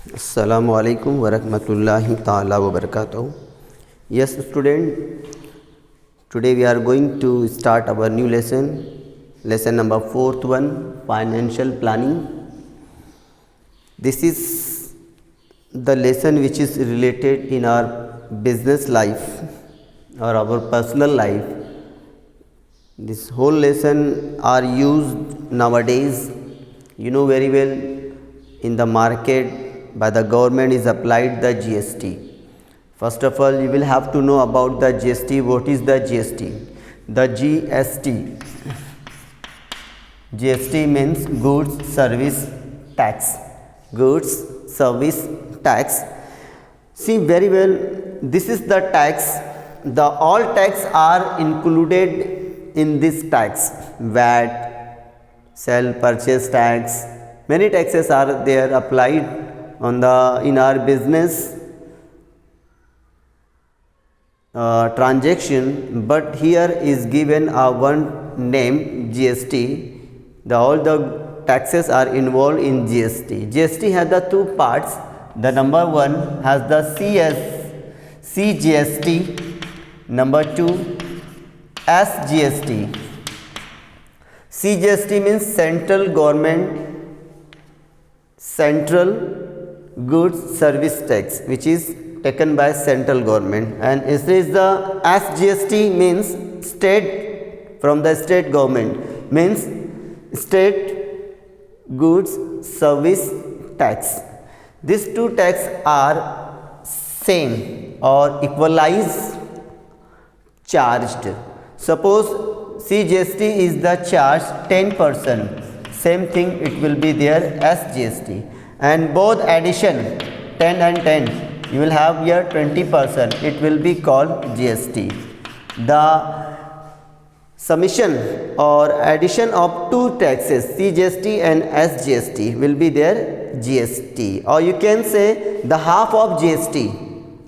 Assalamu alaikum wa rahmatullahi ta'ala wa barakatuh. Yes, student, today we are going to start our new lesson number 4th one, financial planning. This is the lesson which is related in our business life or our personal life. This whole lesson are used nowadays, you know very well, in the market by the government is applied the GST. First of all, you will have to know about the GST. What is the GST? The GST means goods service tax. Goods service tax. See very well, this is the tax. The all tax are included in this tax. VAT, sell purchase tax, many taxes are there applied on the in our business transaction, but here is given a one name GST. All the taxes are involved in GST. GST has the two parts. The number one has the CGST, number two SGST. CGST means central goods service tax, which is taken by central government, and it is the SGST means state, from the state government, means state goods service tax. These two tax are same or equalized charged. Suppose CGST is the charge 10%, same thing it will be there SGST, and both addition 10 and 10, you will have here 20%, it will be called GST. The summation or addition of two taxes CGST and SGST will be their GST, or you can say the half of GST.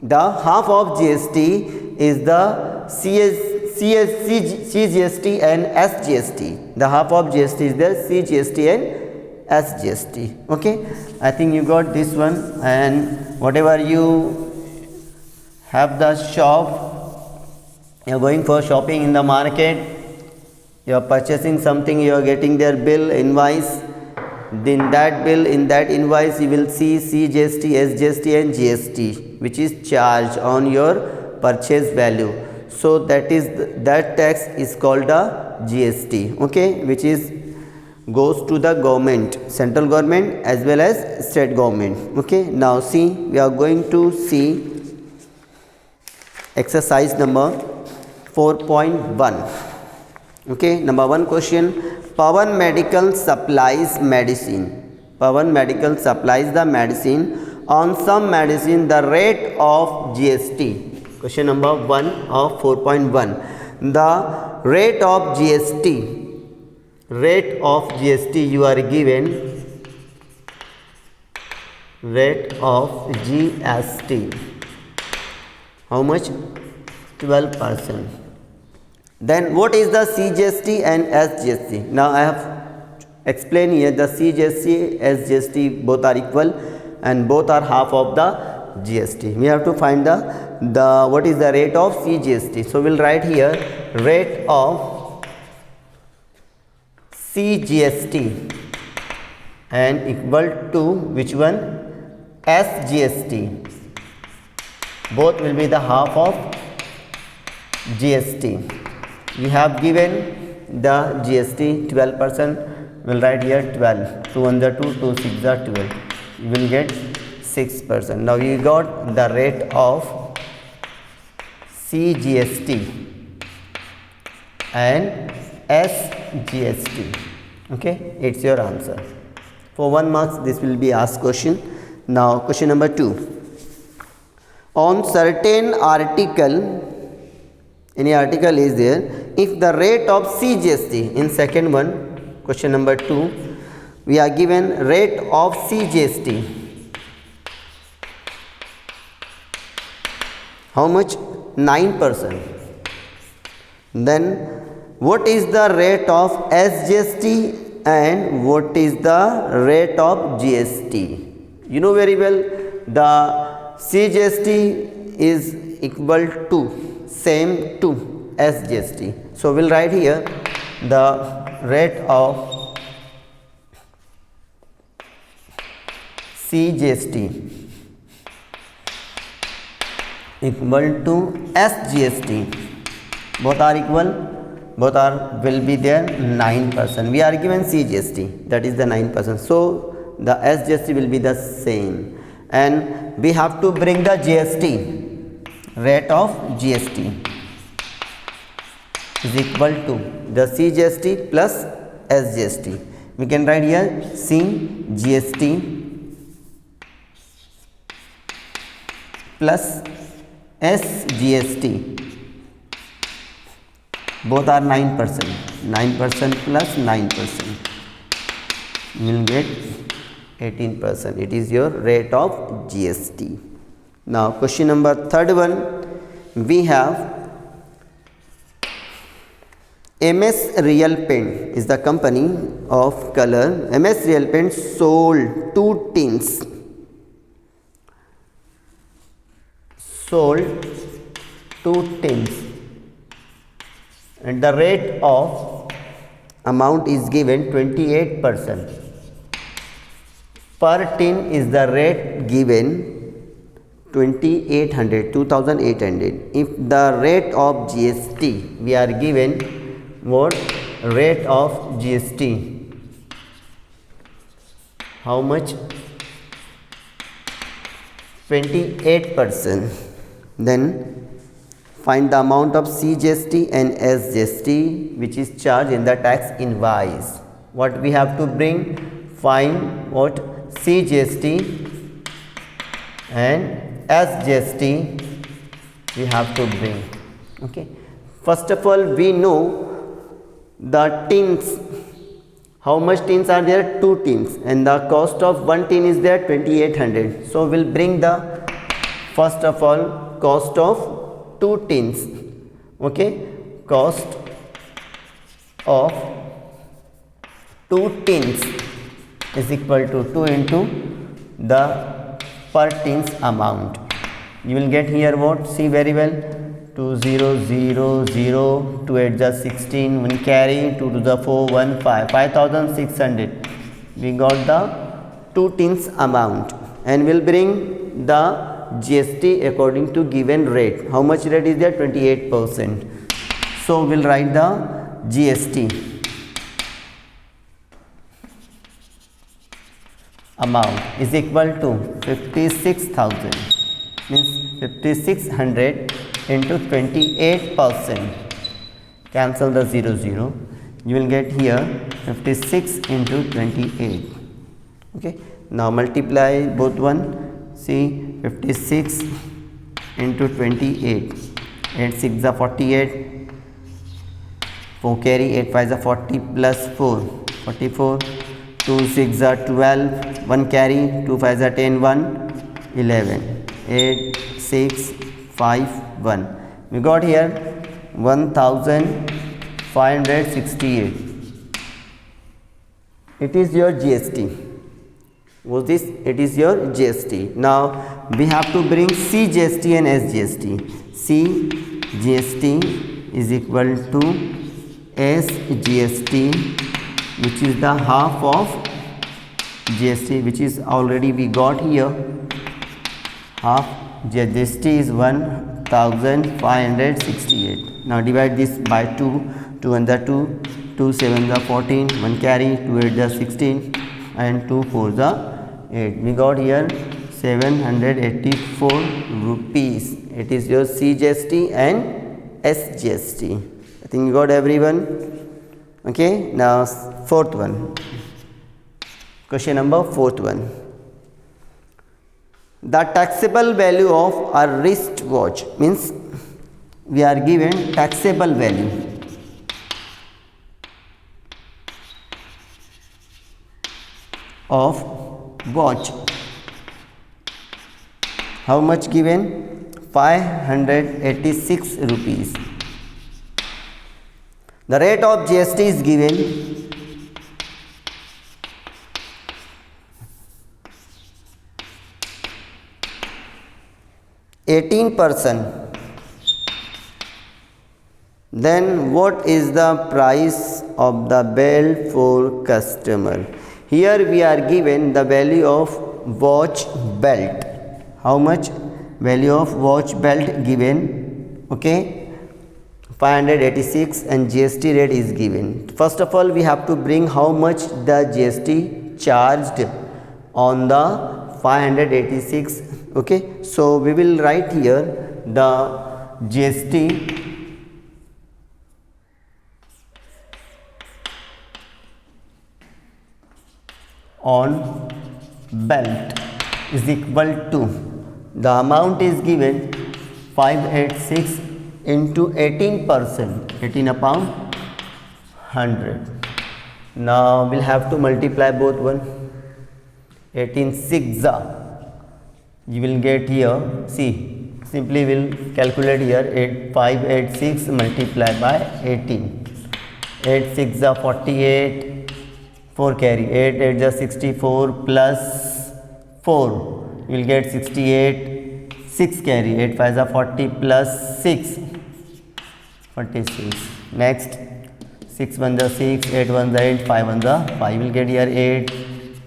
The half of GST is the CGST and SGST. The half of GST is the CGST and SGST. Okay, I think you got this one. And whatever you have the shop, you are going for shopping in the market, you are purchasing something, you are getting their bill, invoice. In that bill, in that invoice, you will see CGST, SGST and GST, which is charged on your purchase value. So that tax is called a GST. Okay, which is goes to the government, central government as well as state government. Okay, now see, we are going to see exercise number 4.1. okay, number 1 question. Pawan Medical supplies medicine. Pawan Medical supplies the medicine. On some medicine the rate of GST. Question number 1 of 4.1. The rate of GST you are given, rate of GST, how much? 12%. Then what is the CGST and SGST? Now I have explained here the CGST, SGST both are equal and both are half of the GST. We have to find the what is the rate of CGST. So we'll write here rate of CGST and equal to which one? SGST. Both will be the half of GST. We have given the GST 12%. We'll write here 12. 2 on the 2, 2 6 are 12. You will get 6%. Now you got the rate of CGST and SGST. Okay, it's your answer. For 1 mark this will be asked question. Now question number 2. On certain article, any article is there, if the rate of CGST, in second one, question number 2, we are given rate of CGST, how much? 9%. Then what is the rate of SGST and what is the rate of GST? You know very well the CGST is equal to same to SGST. So we'll write here the rate of CGST equal to SGST. Both are equal, both are will be there 9%. We are given CGST, that is the 9%. So the SGST will be the same, and we have to bring the GST, rate of GST is equal to the CGST plus SGST. We can write here CGST plus SGST. Both are 9%. 9% plus 9%. You will get 18%. It is your rate of GST. Now question number third one, we have MS Real Paint is the company of color. MS Real Paint sold 2 tins. Sold 2 tins, and the rate of amount is given 28%. Per tin is the rate given 2800. If the rate of GST, we are given what rate of GST, how much? 28%. Then find the amount of CGST and SGST which is charged in the tax invoice. What we have to bring? Find what CGST and SGST we have to bring. Okay. First of all, we know the tins. How much tins are there? 2 tins, and the cost of 1 tin is there 2800. So we'll bring the first of all cost of 2 tins. Okay, cost of 2 tins is equal to 2 into the per tins amount. You will get here what? See very well, 2000, 2 8 the 16, 1 carry, 2 to the 4, 1 5, 5600. We got the 2 tins amount, and we'll bring the GST according to given rate. How much rate is there? 28%. So we'll write the GST amount is equal to 56,000, means 5600 into 28%. Cancel the 0. You will get here 56 into 28. Okay. Now multiply both one. See, 56 into 28, 8 6 are 48, 4 carry, 8 5 are 40 plus 4, 44, 2 6 are 12, 1 carry, 2 5 are 10, 1 11, 8 6 5 1. We got here 1568. It is your GST. Was this? It is your GST. Now we have to bring CGST and SGST. CGST is equal to SGST, which is the half of GST, which is already we got here. Half GST is 1568. Now divide this by 2. 2 and the 2, 2 7 the 14, 1 carry, 2 8 the 16, and 2 4 the 8. We got here 784 rupees. It is your CGST and SGST. I think you got everyone. Okay. Now fourth one. Question number fourth one. The taxable value of a wristwatch, means we are given taxable value of watch. How much given? 586 rupees. The rate of GST is given 18%. Then what is the price of the belt for customer? Here we are given the value of watch belt. How much value of watch belt given? Okay, 586 and GST rate is given. First of all, we have to bring how much the GST charged on the 586. Okay, so we will write here the GST on belt is equal to, the amount is given 586 into 18%, 18 upon 100. Now we'll have to multiply both one. 18 6 you will get here, see, simply will calculate here 586 multiplied by 18. 8 6 48, 4 carry, 8 8 is 64 plus 4, you will get 68, 6 carry, 8 5 is 40 plus 6, 46. Next 6 1 is 6, 8 1 is 8, 5 1 is 5, you will get here 8,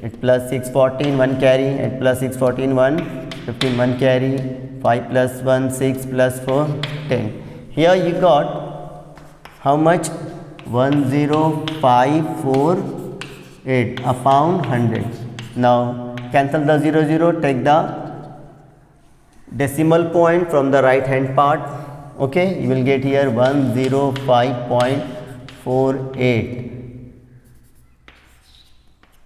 8 plus 6 14, 1 carry, 8 plus 6 14 1, 15 1 carry, 5 plus 1 6 plus 4 10. Here you got how much? 10548 upon 100. Now cancel the 0 0, take the decimal point from the right hand part. Okay, you will get here 105.48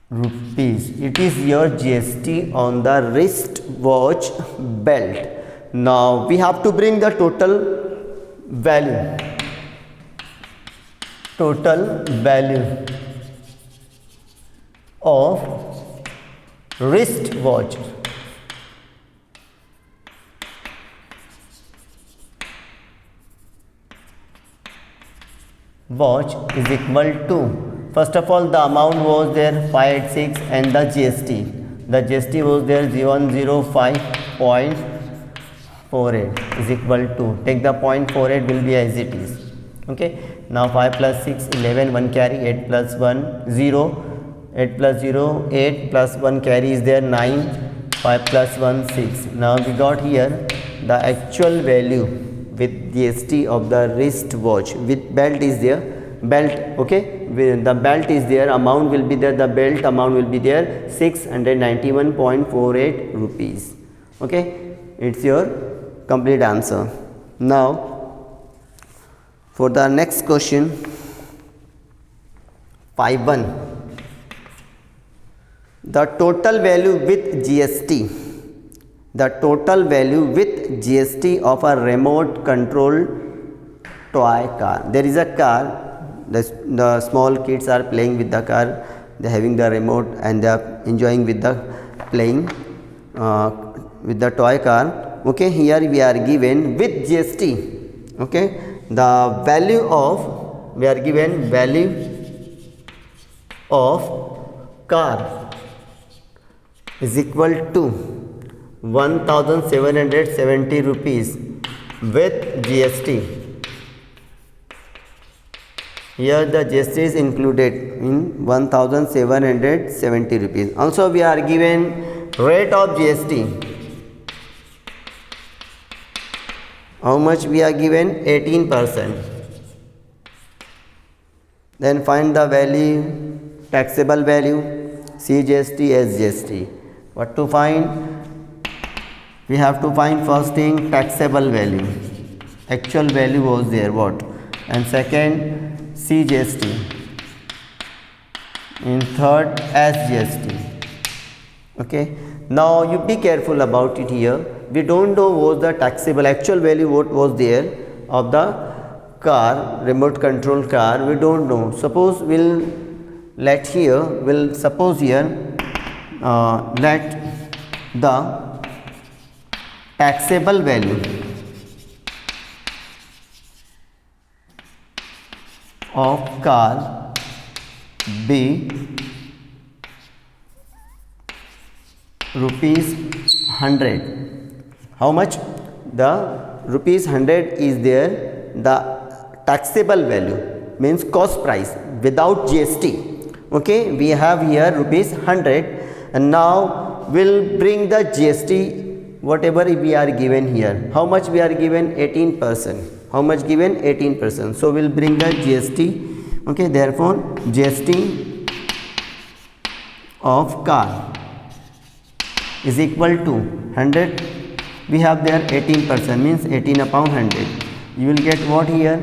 rupees. It is your GST on the wrist watch belt. Now we have to bring the total value. Total value of wrist watch. Watch is equal to, first of all, the amount was there 586 and the GST. The GST was there 105.48 is equal to, take the 0.48 will be as it is. Okay, now 5 plus 6 11, 1 carry, 8 plus 1 0, 8 plus 0 8 plus 1 carry is there 9, 5 plus 1 6. Now we got here the actual value with GST of the wrist watch with belt is there, belt, okay, with the belt is there, amount will be there, the belt amount will be there 691.48 rupees. Okay, it's your complete answer. Now for the next question, 5.1, the total value with GST, the total value with GST of a remote control toy car. There is a car, the small kids are playing with the car, they are having the remote and they are enjoying with the playing with the toy car. Okay, here we are given with GST. Okay, the value of, we are given value of car is equal to 1770 rupees with GST. Here the GST is included in 1770 rupees. Also we are given rate of GST. How much we are given? 18%. Then find the value, taxable value, CGST, SGST. What to find? We have to find first thing taxable value. Actual value was there, what? And second CGST. In third SGST. Okay. Now you be careful about it here. We don't know what the taxable actual value what was there of the car, remote control car, we don't know. Suppose we'll let here, we'll suppose here let the taxable value of car be rupees 100. How much? the rupees 100 is there, the taxable value means cost price without GST. Okay, we have here rupees 100, and now we'll bring the GST whatever we are given here. How much we are given? 18%. How much given? 18%. So we'll bring the GST. Okay, therefore GST of car is equal to 100. We have there 18%, means 18 upon 100. You will get what here?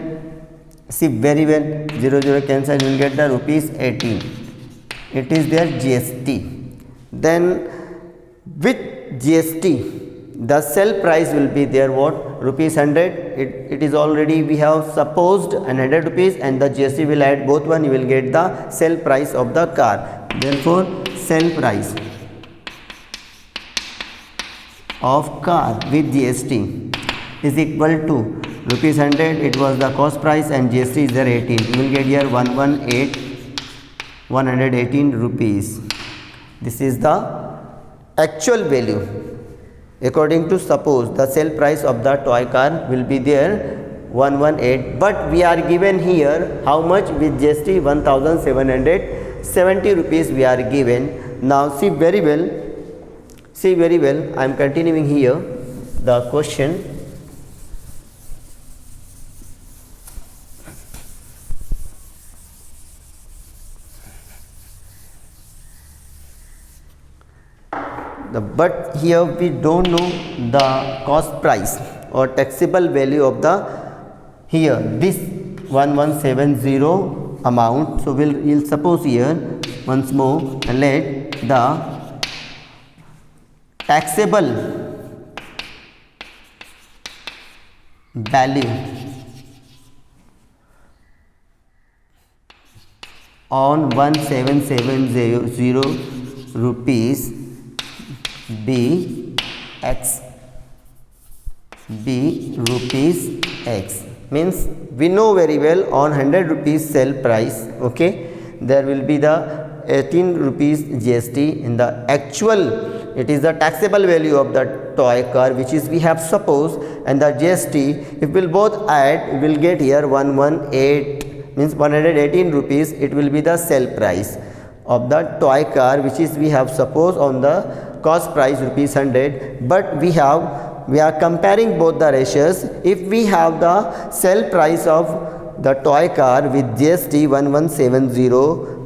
See very well, 0 0 cancel, you will get the rupees 18. It is their GST. Then with GST the sell price will be there what? Rupees 100. It is already we have supposed 100 rupees, and the GST will add both one, you will get the sell price of the car. Therefore sell price of car with GST is equal to rupees 100. It was the cost price, and GST is there 18. You will get here 118 rupees. This is the actual value. According to, suppose the sale price of the toy car will be there 118, but we are given here how much with GST? 1770 rupees we are given. Now see very well, I am continuing here the question. But here we don't know the cost price or taxable value of the here this 1170 amount. So we'll suppose here once more, let the taxable value on 1770 rupees be X, be rupees X. Means we know very well on 100 rupees sell price, okay, there will be the 18 rupees GST. In the actual, it is the taxable value of the toy car which is we have supposed, and the GST if we'll both add, we will get here 118, means 118 rupees. It will be the sell price of the toy car which is we have supposed on the cost price rupees 100, but we are comparing both the ratios. If we have the sell price of the toy car with GST 1170,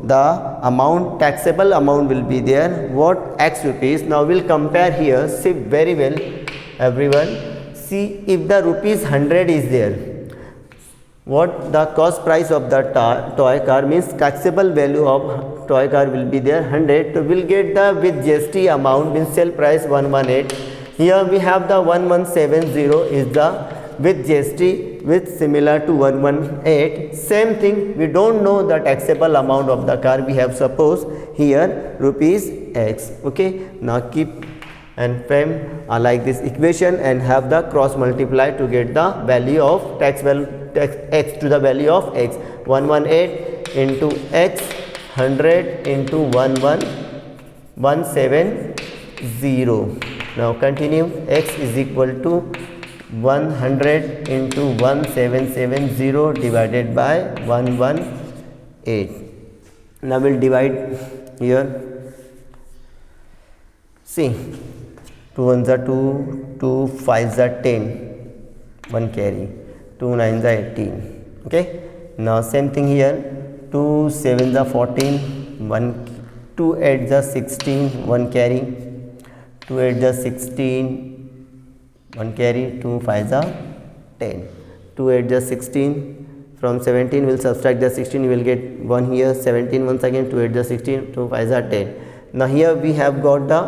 the amount, taxable amount will be there what? X rupees. Now we'll compare here. See very well everyone, see if the rupees 100 is there, what the cost price of the toy car means taxable value of toy car will be there 100. So we'll get the with GST amount means sell price 118. Here we have the 1170 is the with GST with similar to 118. Same thing, we don't know the taxable amount of the car, we have suppose here rupees X. Okay, now keep and frame like this equation and have the cross multiply to get the value of tax X to the value of X. 118 into X, 100 into 11170. Now continue, X is equal to 100 into 1770 divided by 118. Now we'll divide here. See, 2 ones are 2, 2 5s are 10, 1 carry, 2 9s are 18. Okay, now same thing here, 2 7s are 14, 2 8s are 16, 1 carry, 2 8s are 16, 1 carry, 2 5s are 10, 2 8s are 16. From 17 we'll subtract the 16, you will get 1 here, 17 once again, 2 8s are 16, 2 5s are 10. Now here we have got the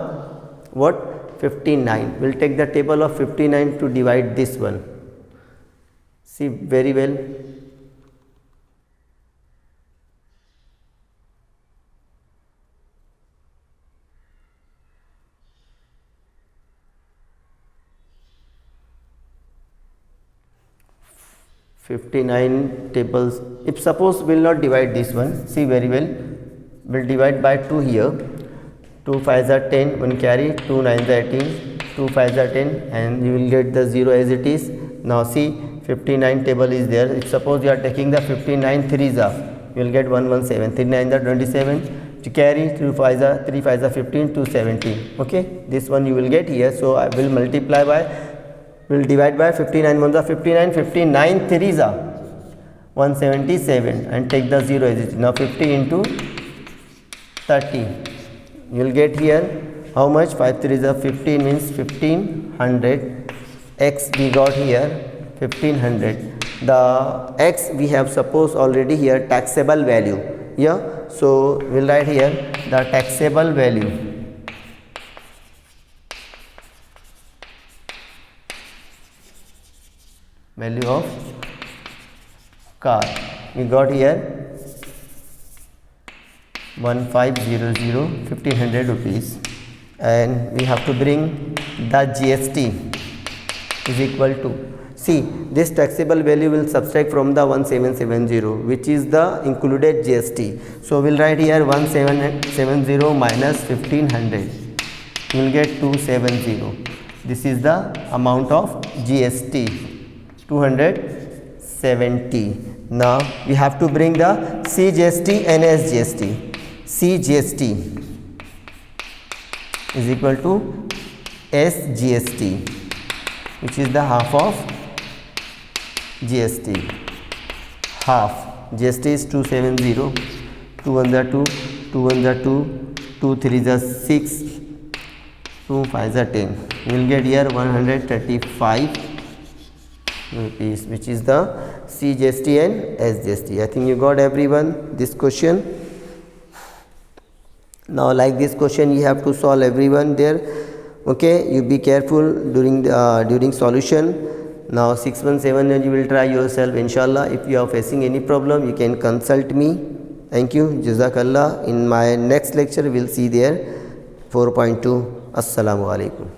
what? 59. We'll take the table of 59 to divide this one. See very well. Tables. If suppose we'll not divide this one, see very well, we'll divide by 2 here. 2 5s are 10, 1 carry, 2 9s are 18, 2 5s are 10, and you will get the 0 as it is. Now see, 59 table is there. If suppose you are taking the 59 3s are, you will get 117. 3 9s are 27. To carry 3 5s are 15, 217. Okay, this one you will get here. So I will multiply by, will divide by 59 1s are 59, 59 3s are 177, and take the 0 as it is. Now 50 into 30, you will get here how much? 5 3s are 15, means 1500. X we got here 1500. The x we have supposed already here taxable value. Yeah, so we will write here the taxable value. Value of car we got here 1500, 1500 rupees, and we have to bring the GST is equal to, see, this taxable value will subtract from the 1770, which is the included GST. So we will write here 1770 minus 1500, you will get 270. This is the amount of GST, 270. Now we have to bring the CGST and SGST. CGST is equal to SGST, which is the half of GST. Half GST is 270. 2 1s are 2, 2 1s are 2, 2 3s are 6, 2 5s are 10. You will get here 135 rupees, which is the CGST and SGST. I think you got everyone this question. Now like this question you have to solve everyone there. Okay, you be careful during solution. Now 617 you will try yourself inshallah. If you are facing any problem you can consult me. Thank you. Jazakallah. In my next lecture we will see there 4.2. Assalamu alaikum.